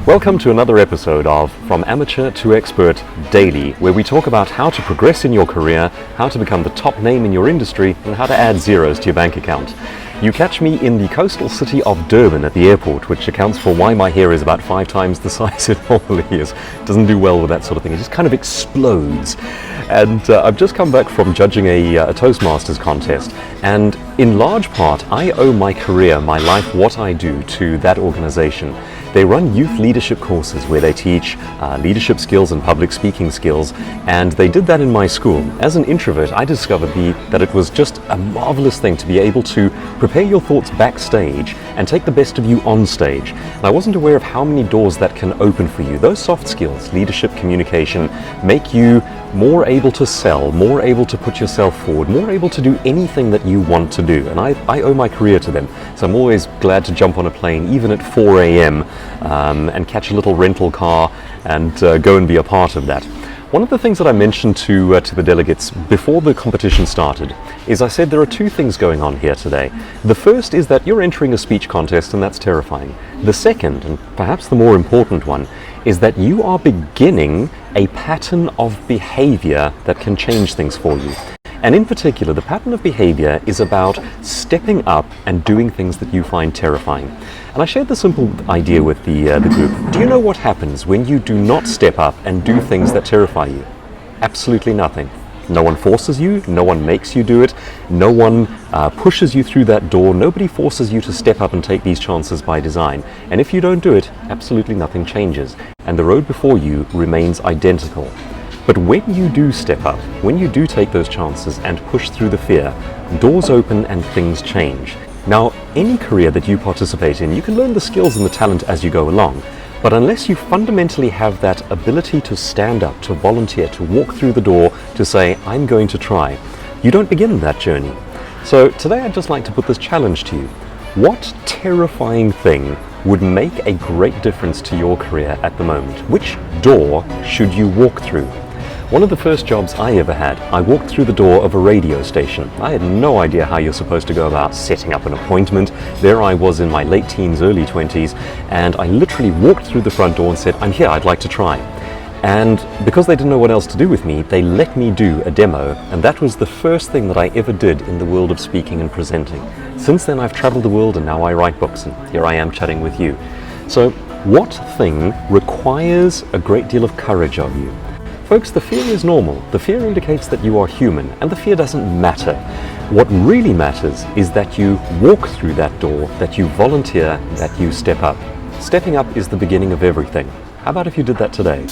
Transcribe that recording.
Welcome to another episode of From Amateur to Expert Daily, where we talk about how to progress in your career, how to become the top name in your industry, and how to add zeros to your bank account. You catch me in the coastal city of Durban at the airport, which accounts for why my hair is about 5 times the size it normally is. It doesn't do well with that sort of thing. It just kind of explodes. And I've just come back from judging a Toastmasters contest. And in large part, I owe my career, my life, what I do to that organization. They run youth leadership courses where they teach leadership skills and public speaking skills, and they did that in my school. As an introvert, I discovered that it was just a marvelous thing to be able to prepare your thoughts backstage and take the best of you on stage. And I wasn't aware of how many doors that can open for you. Those soft skills, leadership, communication, make you more able to sell, more able to put yourself forward, more able to do anything that you want to do. And I owe my career to them. So I'm always glad to jump on a plane, even at 4 a.m., and catch a little rental car and go and be a part of that. One of the things that I mentioned to the delegates before the competition started is I said there are two things going on here today. The first is that you're entering a speech contest, and that's terrifying. The second, and perhaps the more important one, is that you are beginning a pattern of behavior that can change things for you. And in particular, the pattern of behavior is about stepping up and doing things that you find terrifying. And I shared the simple idea with the group. Do you know what happens when you do not step up and do things that terrify you? Absolutely nothing. No one forces you, no one makes you do it, no one pushes you through that door, nobody forces you to step up and take these chances by design. And if you don't do it, absolutely nothing changes. And the road before you remains identical. But when you do step up, when you do take those chances and push through the fear, doors open and things change. Now, any career that you participate in, you can learn the skills and the talent as you go along. But unless you fundamentally have that ability to stand up, to volunteer, to walk through the door, to say, I'm going to try, you don't begin that journey. So today I'd just like to put this challenge to you. What terrifying thing would make a great difference to your career at the moment? Which door should you walk through? One of the first jobs I ever had, I walked through the door of a radio station. I had no idea how you're supposed to go about setting up an appointment. There I was in my late teens, early 20s, and I literally walked through the front door and said, I'm here, I'd like to try. And because they didn't know what else to do with me, they let me do a demo, and that was the first thing that I ever did in the world of speaking and presenting. Since then I've traveled the world, and now I write books, and here I am chatting with you. So what thing requires a great deal of courage of you? Folks, the fear is normal. The fear indicates that you are human, and the fear doesn't matter. What really matters is that you walk through that door, that you volunteer, that you step up. Stepping up is the beginning of everything. How about if you did that today?